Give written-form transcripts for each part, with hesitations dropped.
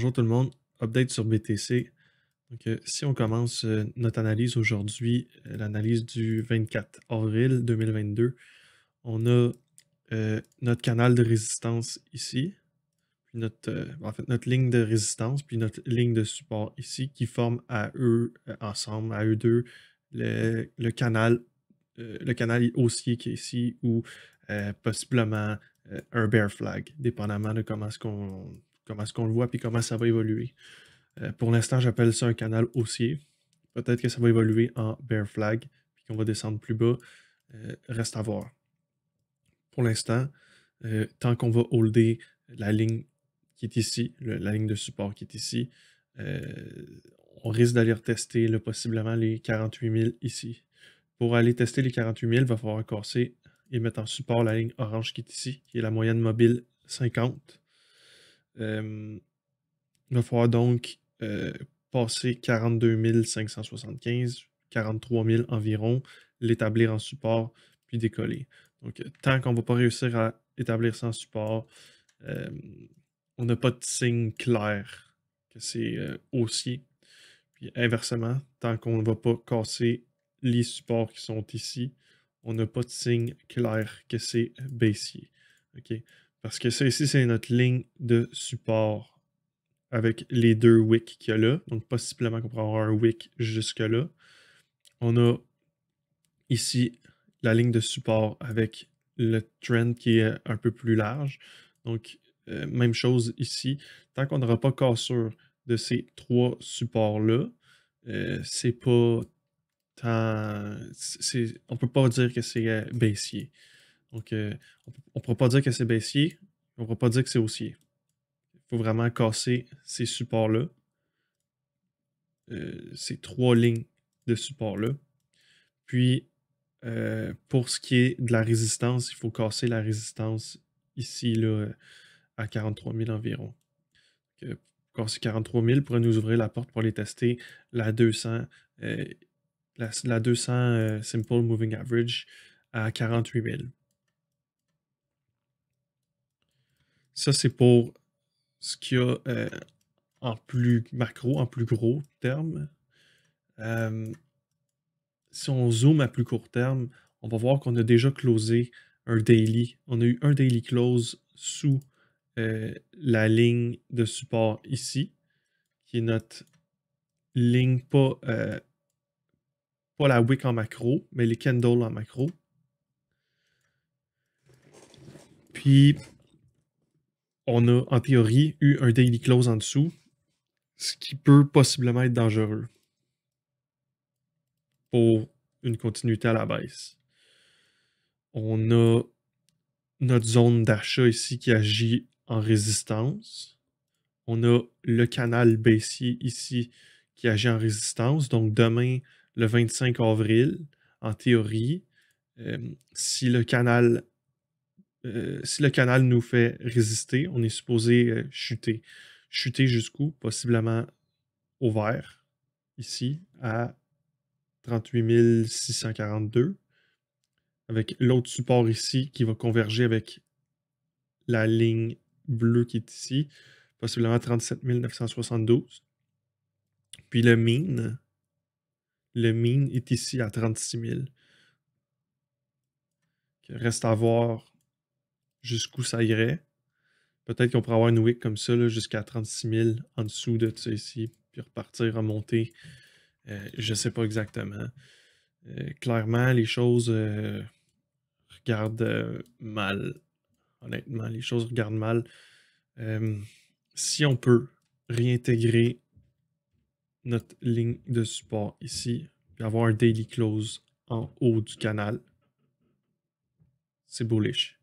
Bonjour tout le monde, update sur BTC. Donc, si on commence notre analyse aujourd'hui, l'analyse du 24 avril 2022, on a notre canal de résistance ici, puis notre ligne de résistance, puis notre ligne de support ici, qui forment à eux ensemble, à eux deux, le canal haussier qui est ici, ou possiblement un bear flag, dépendamment de comment est-ce qu'on le voit, puis comment ça va évoluer. Pour l'instant, j'appelle ça un canal haussier. Peut-être que ça va évoluer en bear flag, puis qu'on va descendre plus bas. Reste à voir. Pour l'instant, tant qu'on va holder la ligne qui est ici, la ligne de support qui est ici, on risque d'aller retester possiblement les 48 000 ici. Pour aller tester les 48 000, il va falloir casser et mettre en support la ligne orange qui est ici, qui est la moyenne mobile 50. Il va falloir donc passer 42 575, 43 000 environ, l'établir en support, puis décoller. Donc, tant qu'on ne va pas réussir à établir ça en support, on n'a pas de signe clair que c'est haussier. Puis inversement, tant qu'on ne va pas casser les supports qui sont ici, on n'a pas de signe clair que c'est baissier. OK? Parce que ça ici, c'est notre ligne de support avec les deux wicks qu'il y a là. Donc, possiblement qu'on pourra avoir un wick jusque-là. On a ici la ligne de support avec le trend qui est un peu plus large. Donc, même chose ici. Tant qu'on n'aura pas cassure de ces trois supports-là, c'est pas tant. On peut pas dire que c'est baissier. Donc, on ne pourra pas dire que c'est baissier, on ne pourra pas dire que c'est haussier. Il faut vraiment casser ces supports-là, ces trois lignes de support-là. Puis, pour ce qui est de la résistance, il faut casser la résistance ici, là, à 43 000 environ. Donc, casser 43 000 pourrait nous ouvrir la porte pour aller tester la 200, la 200 Simple Moving Average à 48 000. Ça, c'est pour ce qu'il y a en plus macro, en plus gros terme. Si on zoome à plus court terme, on va voir qu'on a déjà closé un daily. On a eu un daily close sous la ligne de support ici, qui est notre ligne, pas la wick en macro, mais les candles en macro. Puis, on a en théorie eu un daily close en dessous, ce qui peut possiblement être dangereux pour une continuité à la baisse. On a notre zone d'achat ici qui agit en résistance. On a le canal baissier ici qui agit en résistance. Donc demain, le 25 avril, en théorie, si le canal nous fait résister, on est supposé chuter. Chuter jusqu'où? Possiblement au vert, ici, à 38 642, avec l'autre support ici qui va converger avec la ligne bleue qui est ici, possiblement 37 972. Puis le mean est ici à 36 000. Reste à voir jusqu'où ça irait. Peut-être qu'on pourrait avoir une wick comme ça jusqu'à 36 000 en dessous de ça ici, puis repartir, remonter. Je ne sais pas exactement. Clairement, les choses regardent mal. Honnêtement, les choses regardent mal. Si on peut réintégrer notre ligne de support ici, puis avoir un daily close en haut du canal, c'est bullish.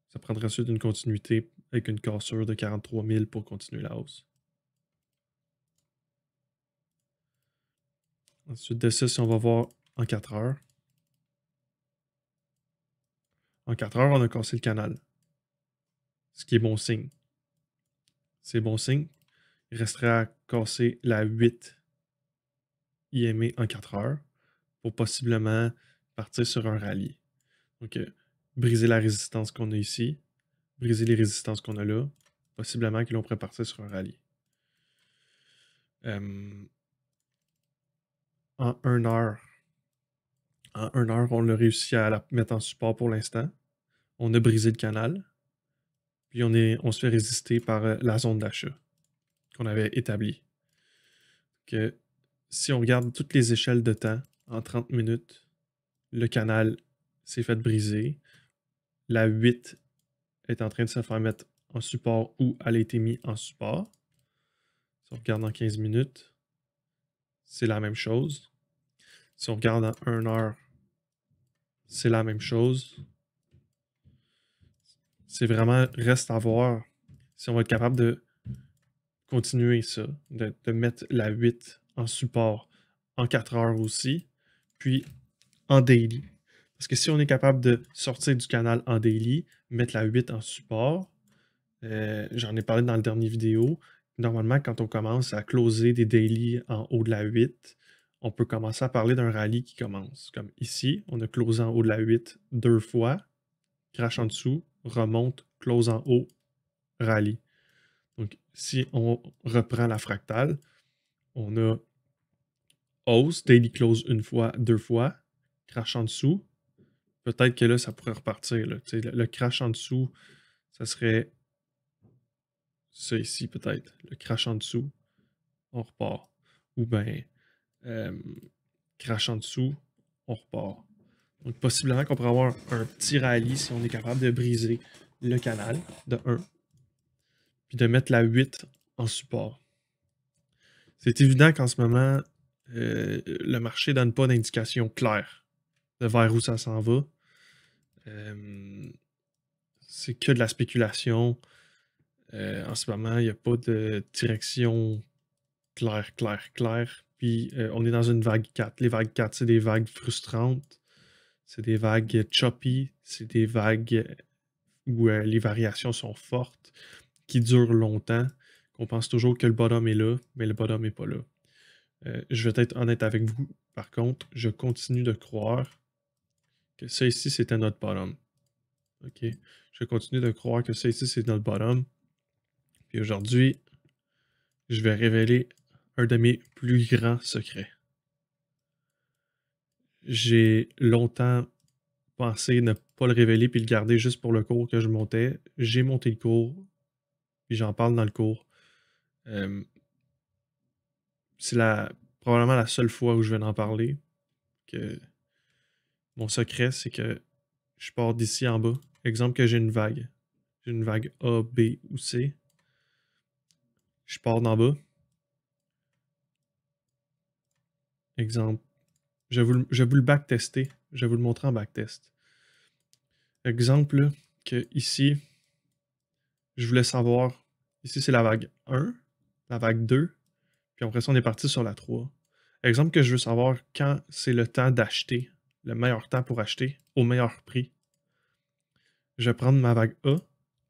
Ça prendrait ensuite une continuité avec une cassure de 43 000 pour continuer la hausse. Ensuite de ça, si on va voir en 4 heures. En 4 heures, on a cassé le canal. Ce qui est bon signe. C'est bon signe. Il resterait à casser la 8 IMA en 4 heures pour possiblement partir sur un rallye. Donc, briser la résistance qu'on a ici, briser les résistances qu'on a là, possiblement que l'on pourrait partir sur un rallye. En 1 heure, on a réussi à la mettre en support pour l'instant. On a brisé le canal. Puis on se fait résister par la zone d'achat qu'on avait établie. Que si on regarde toutes les échelles de temps, en 30 minutes, le canal s'est fait briser. La 8 est en train de se faire mettre en support ou elle a été mise en support. Si on regarde en 15 minutes, c'est la même chose. Si on regarde en 1 heure, c'est la même chose. C'est vraiment, reste à voir si on va être capable de continuer ça, de mettre la 8 en support en 4 heures aussi, puis en daily. Parce que si on est capable de sortir du canal en daily, mettre la 8 en support, j'en ai parlé dans la dernière vidéo, normalement quand on commence à closer des daily en haut de la 8, on peut commencer à parler d'un rallye qui commence. Comme ici, on a closé en haut de la 8 2 fois, crash en dessous, remonte, close en haut, rallye. Donc, si on reprend la fractale, on a hausse, daily close une fois, 2 fois, crash en dessous. Peut-être que là, ça pourrait repartir. Là. Le crash en dessous, ça serait ça ici, peut-être. Le crash en dessous, on repart. Ou bien, crash en dessous, on repart. Donc, possiblement qu'on pourrait avoir un petit rallye si on est capable de briser le canal de 1, puis de mettre la 8 en support. C'est évident qu'en ce moment, le marché ne donne pas d'indication claire de vers où ça s'en va. C'est que de la spéculation. En ce moment, il n'y a pas de direction claire. Puis on est dans une vague 4. Les vagues 4, c'est des vagues frustrantes. C'est des vagues choppy. C'est des vagues où les variations sont fortes, qui durent longtemps. On pense toujours que le bottom est là, mais le bottom n'est pas là. Je vais être honnête avec vous. Par contre, je continue de croire que ça ici, c'était notre bottom. OK? Je continue de croire que ça ici, c'est notre bottom. Puis aujourd'hui, je vais révéler un de mes plus grands secrets. J'ai longtemps pensé ne pas le révéler puis le garder juste pour le cours que je montais. J'ai monté le cours, puis j'en parle dans le cours. C'est probablement la seule fois où je vais en parler. Que mon secret, c'est que je pars d'ici en bas. Exemple que j'ai une vague. J'ai une vague A, B ou C. Je pars d'en bas. Exemple. Je vais vous le backtester. Je vais vous le montrer en backtest. Exemple là, que ici, je voulais savoir. Ici, c'est la vague 1, la vague 2. Puis après ça, on est parti sur la 3. Exemple que je veux savoir quand c'est le temps d'acheter, le meilleur temps pour acheter au meilleur prix. Je vais prendre ma vague A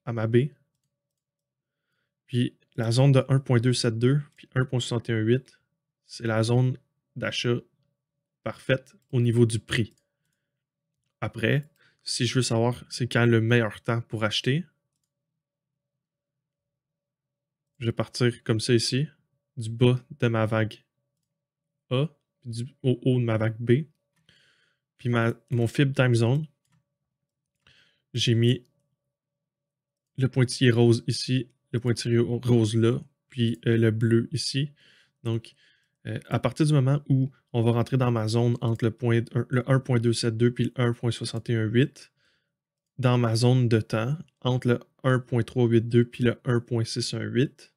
à ma B. Puis la zone de 1.272 puis 1.618, c'est la zone d'achat parfaite au niveau du prix. Après, si je veux savoir c'est quand le meilleur temps pour acheter, je vais partir comme ça ici, du bas de ma vague A, puis au haut de ma vague B. Puis mon fib time zone, j'ai mis le pointillé rose ici, le pointillé rose là, puis le bleu ici. Donc, à partir du moment où on va rentrer dans ma zone entre le 1.272 puis le 1.618, dans ma zone de temps, entre le 1.382 puis le 1.618,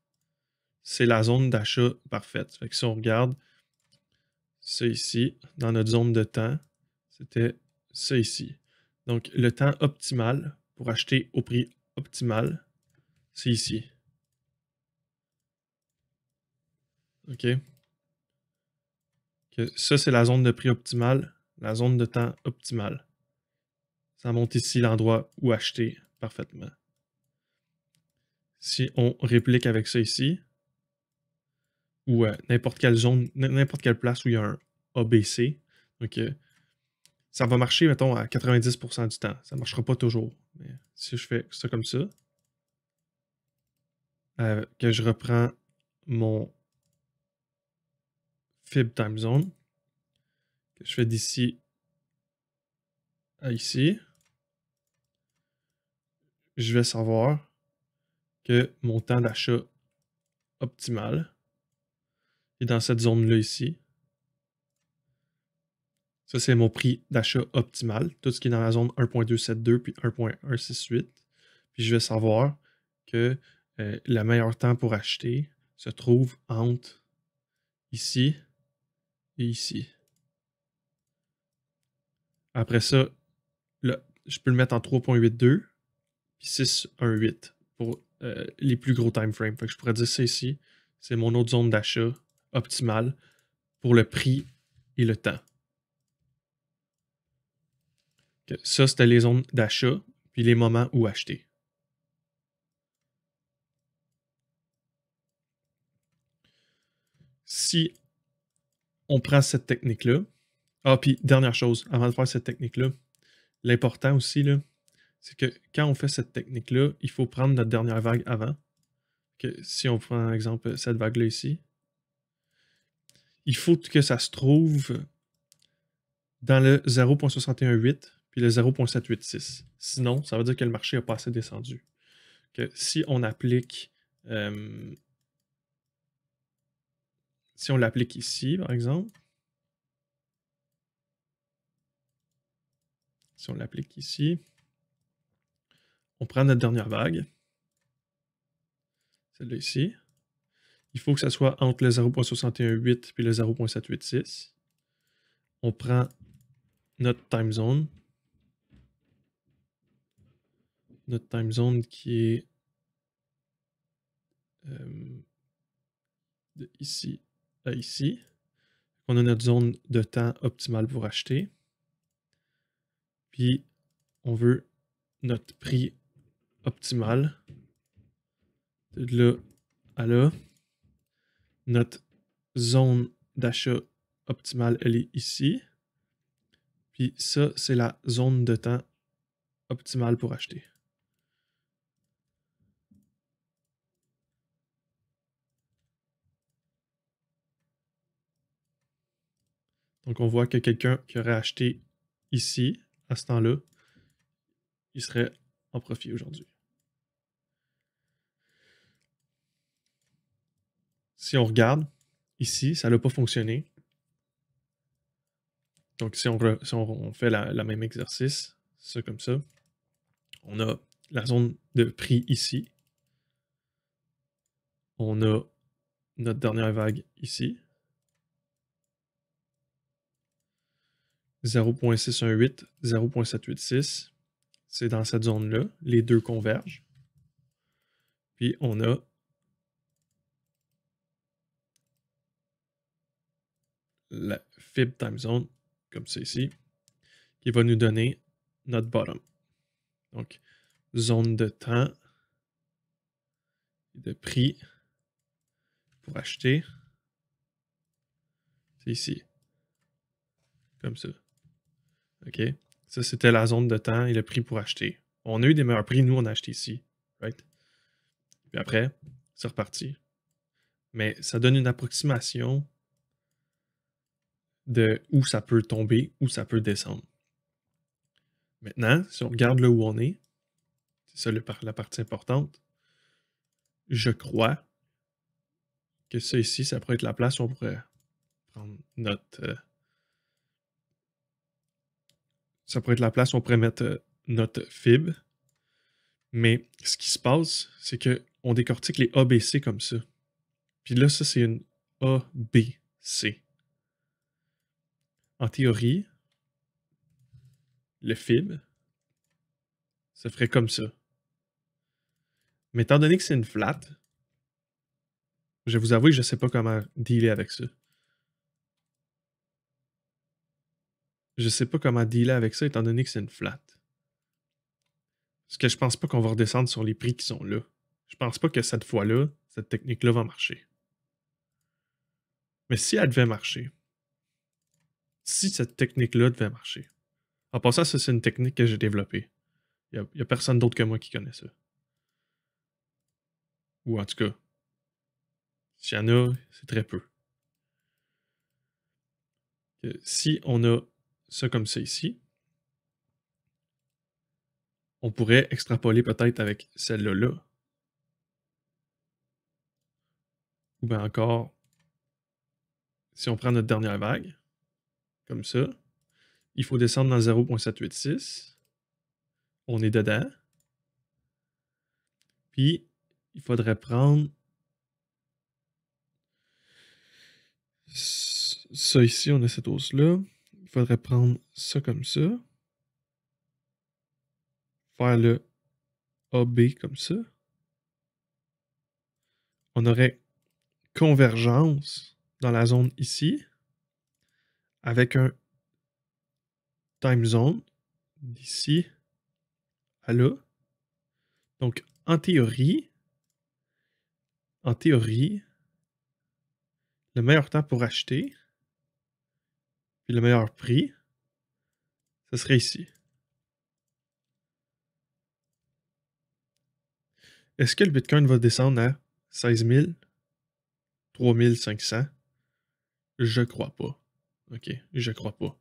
c'est la zone d'achat parfaite. Fait que si on regarde ça ici, dans notre zone de temps, c'était ça ici. Donc, le temps optimal pour acheter au prix optimal, c'est ici. OK? Ça, c'est la zone de prix optimale, la zone de temps optimale. Ça montre ici l'endroit où acheter parfaitement. Si on réplique avec ça ici, ou n'importe quelle zone, n'importe quelle place où il y a un ABC, donc ça va marcher, mettons, à 90% du temps. Ça ne marchera pas toujours. Mais si je fais ça comme ça, que je reprends mon fib time zone, que je fais d'ici à ici, je vais savoir que mon temps d'achat optimal est dans cette zone-là ici. Ça, c'est mon prix d'achat optimal. Tout ce qui est dans la zone 1.272 puis 1.168. Puis je vais savoir que le meilleur temps pour acheter se trouve entre ici et ici. Après ça, là, je peux le mettre en 3.82 puis 6.18 pour les plus gros time frames. Fait que je pourrais dire ça ici, c'est mon autre zone d'achat optimale pour le prix et le temps. Ça, c'était les zones d'achat, puis les moments où acheter. Si on prend cette technique-là, puis dernière chose, avant de faire cette technique-là, l'important aussi, là, c'est que quand on fait cette technique-là, il faut prendre notre dernière vague avant. Que si on prend, par exemple, cette vague-là ici, il faut que ça se trouve dans le 0.618 puis le 0.786. Sinon, ça veut dire que le marché n'a pas assez descendu. Que si on applique si on l'applique ici, par exemple, si on l'applique ici, on prend notre dernière vague, celle-là ici. Il faut que ça soit entre le 0.618 et le 0.786. On prend notre time zone. Notre time zone qui est de ici à ici. On a notre zone de temps optimale pour acheter. Puis, on veut notre prix optimal de là à là. Notre zone d'achat optimale, elle est ici. Puis ça, c'est la zone de temps optimale pour acheter. Donc, on voit que quelqu'un qui aurait acheté ici, à ce temps-là, il serait en profit aujourd'hui. Si on regarde, ici, ça n'a pas fonctionné. Donc, si on fait la même exercice, ça comme ça, on a la zone de prix ici. On a notre dernière vague ici. 0.618, 0.786. C'est dans cette zone-là. Les deux convergent. Puis, on a la fib time zone, comme ça ici, qui va nous donner notre bottom. Donc, zone de temps et de prix pour acheter, c'est ici. Comme ça. OK? Ça, c'était la zone de temps et le prix pour acheter. On a eu des meilleurs prix, nous, on a acheté ici. Right? Puis après, c'est reparti. Mais ça donne une approximation de où ça peut tomber, où ça peut descendre. Maintenant, si on regarde là où on est, c'est ça la partie importante, je crois que ça ici, ça pourrait être la place où on pourrait prendre notre... ça pourrait être la place où on pourrait mettre notre fib. Mais ce qui se passe, c'est qu'on décortique les ABC comme ça. Puis là, ça, c'est une ABC. En théorie, le fib, ça ferait comme ça. Mais étant donné que c'est une flat, je vais vous avouer que je ne sais pas comment dealer avec ça. Je ne sais pas comment dealer avec ça étant donné que c'est une flat. Parce que je pense pas qu'on va redescendre sur les prix qui sont là. Je pense pas que cette fois-là, cette technique-là va marcher. Mais si elle devait marcher, si cette technique-là devait marcher, en passant, ça, c'est une technique que j'ai développée. Il n'y a personne d'autre que moi qui connaît ça. Ou en tout cas, s'il y en a, c'est très peu. Si on a ça comme ça ici, on pourrait extrapoler peut-être avec celle-là là. Ou bien encore, si on prend notre dernière vague, comme ça, il faut descendre dans 0.786. On est dedans. Puis, il faudrait prendre ça ici, on a cette hausse-là. Il faudrait prendre ça comme ça. Faire le AB comme ça. On aurait convergence dans la zone ici avec un time zone d'ici à là. Donc, en théorie, le meilleur temps pour acheter, puis le meilleur prix, ce serait ici. Est-ce que le Bitcoin va descendre à 16 000, 3 500? Je crois pas. OK, je crois pas.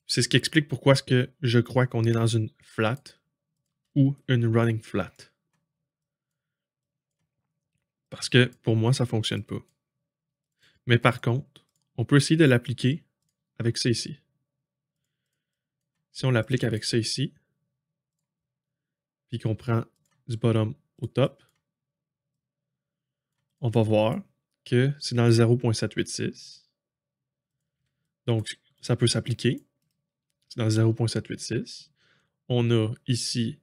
C'est ce qui explique pourquoi est-ce que je crois qu'on est dans une flat ou une running flat. Parce que pour moi, ça ne fonctionne pas. Mais par contre, on peut essayer de l'appliquer avec ça ici. Si on l'applique avec ça ici, puis qu'on prend du bottom au top, on va voir que c'est dans le 0.786. Donc, ça peut s'appliquer. C'est dans le 0.786. On a ici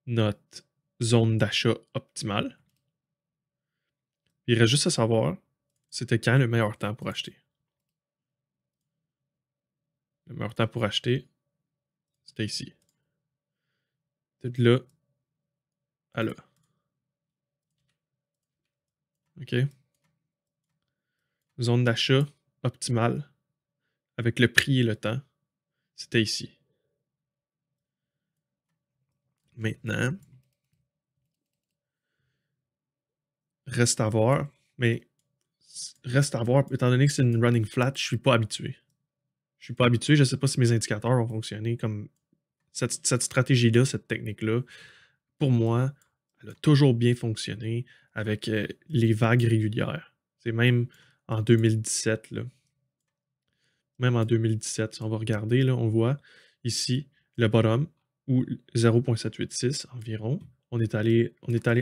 notre zone d'achat optimale. Il reste juste à savoir, c'était quand le meilleur temps pour acheter. Le meilleur temps pour acheter, c'était ici. C'était de là à là. OK? Zone d'achat optimale avec le prix et le temps, c'était ici. Maintenant, reste à voir, mais reste à voir, étant donné que c'est une running flat, je suis pas habitué. Je suis pas habitué, je sais pas si mes indicateurs vont fonctionner comme cette stratégie-là, cette technique-là. Pour moi, elle a toujours bien fonctionné avec les vagues régulières. C'est même en 2017, là. Même en 2017, si on va regarder, là, on voit ici le bottom ou 0.786 environ. On est allé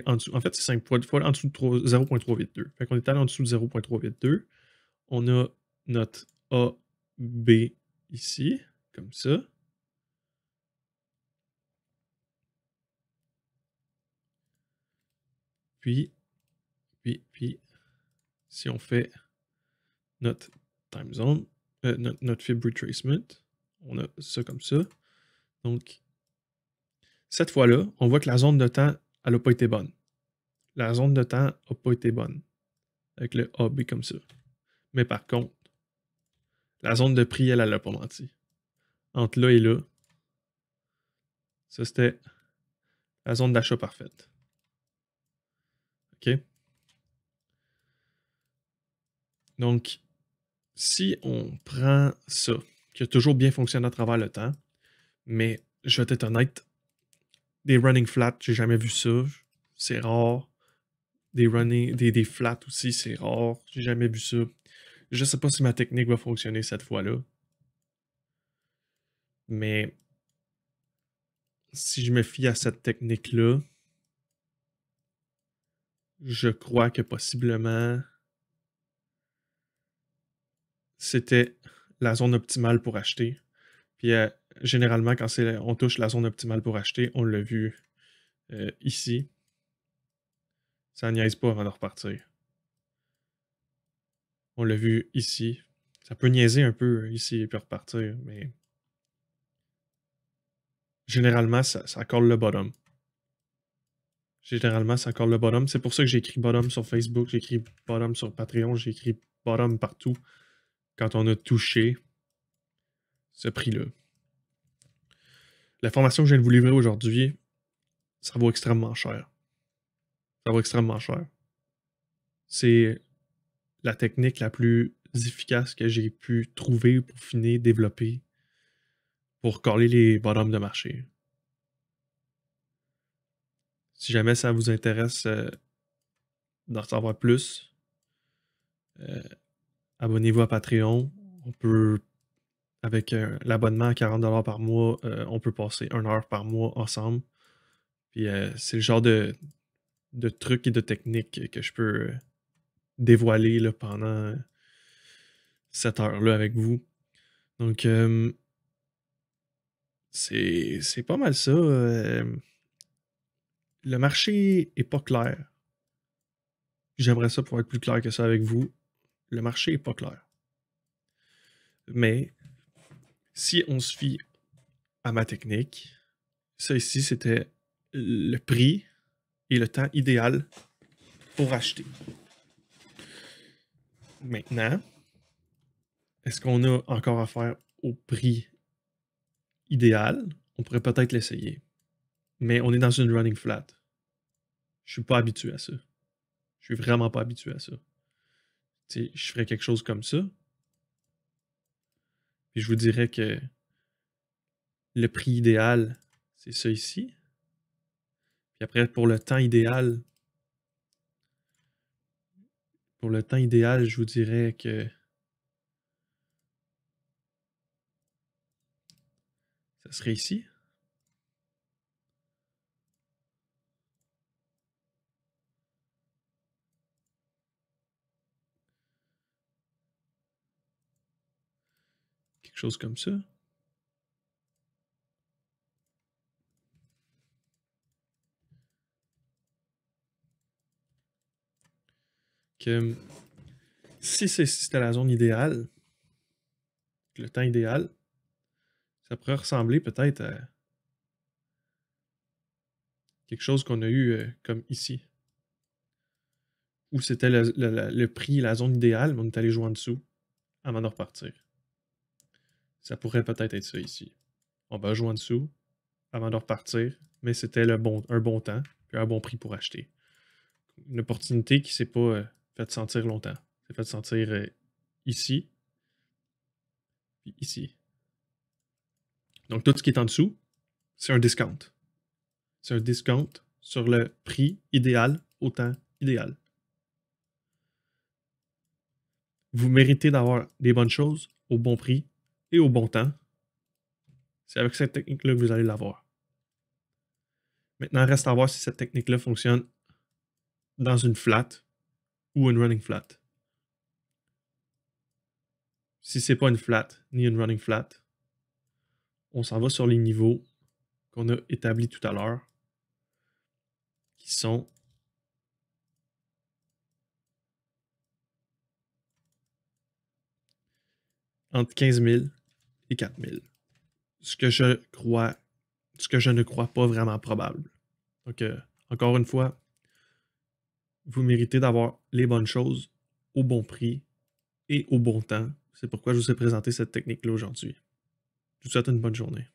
en dessous. En fait, c'est 5 fois en dessous de 0.382. Fait qu'on est allé en dessous de 0.382. On a notre A, B ici, comme ça. Puis, si on fait notre time zone, notre fibre retracement, on a ça comme ça. Donc, cette fois-là, on voit que la zone de temps, elle n'a pas été bonne. La zone de temps n'a pas été bonne avec le AB comme ça. Mais par contre, la zone de prix, elle n'a pas menti. Entre là et là, ça c'était la zone d'achat parfaite. OK? Donc, si on prend ça, qui a toujours bien fonctionné à travers le temps, mais je vais être honnête, des running flats, j'ai jamais vu ça. C'est rare. Des flats aussi, c'est rare. J'ai jamais vu ça. Je sais pas si ma technique va fonctionner cette fois-là. Mais si je me fie à cette technique-là, je crois que possiblement c'était la zone optimale pour acheter. Puis généralement, quand on touche la zone optimale pour acheter, on l'a vu ici. Ça niaise pas avant de repartir. On l'a vu ici. Ça peut niaiser un peu ici et puis repartir, mais généralement, ça colle le bottom. Généralement, ça colle le bottom. C'est pour ça que j'ai écrit bottom sur Facebook, j'ai écrit bottom sur Patreon, j'ai écrit bottom partout quand on a touché ce prix-là. L'information que je viens de vous livrer aujourd'hui, ça vaut extrêmement cher. ça vaut extrêmement cher. C'est la technique la plus efficace que j'ai pu trouver pour finir, développer, pour coller les bonhommes de marché. Si jamais ça vous intéresse d'en savoir plus, euh, abonnez-vous à Patreon. On peut, avec l'abonnement à 40$ par mois, on peut passer 1 heure par mois ensemble. Puis c'est le genre de trucs et de techniques que je peux dévoiler là, pendant cette heure-là avec vous. Donc, c'est pas mal ça. Le marché est pas clair. J'aimerais ça pouvoir être plus clair que ça avec vous. Le marché est pas clair. Mais si on se fie à ma technique, ça ici, c'était le prix et le temps idéal pour acheter. Maintenant, est-ce qu'on a encore affaire au prix idéal? On pourrait peut-être l'essayer. Mais on est dans une running flat. Je suis pas habitué à ça. Je suis vraiment pas habitué à ça. Tu sais, je ferais quelque chose comme ça. Puis je vous dirais que le prix idéal, c'est ça ici. Puis après, pour le temps idéal, je vous dirais que ça serait ici. Quelque chose comme ça. Que si c'était la zone idéale, le temps idéal, ça pourrait ressembler peut-être à quelque chose qu'on a eu comme ici. Où c'était le prix, la zone idéale, mais on est allé jouer en dessous avant de repartir. Ça pourrait peut-être être ça ici. On va jouer en dessous avant de repartir, mais c'était un bon temps, puis un bon prix pour acheter. Une opportunité qui ne s'est pas fait sentir longtemps. C'est fait sentir ici, puis ici. Donc tout ce qui est en dessous, c'est un discount. C'est un discount sur le prix idéal au temps idéal. Vous méritez d'avoir des bonnes choses au bon prix et au bon temps. C'est avec cette technique-là que vous allez l'avoir. Maintenant, reste à voir si cette technique-là fonctionne dans une flat ou une running flat. Si c'est pas une flat ni une running flat, on s'en va sur les niveaux qu'on a établis tout à l'heure, qui sont entre 15 000 et 4 000. Ce que je ne crois pas vraiment probable. Donc, encore une fois, vous méritez d'avoir les bonnes choses au bon prix et au bon temps. C'est pourquoi je vous ai présenté cette technique-là aujourd'hui. Je vous souhaite une bonne journée.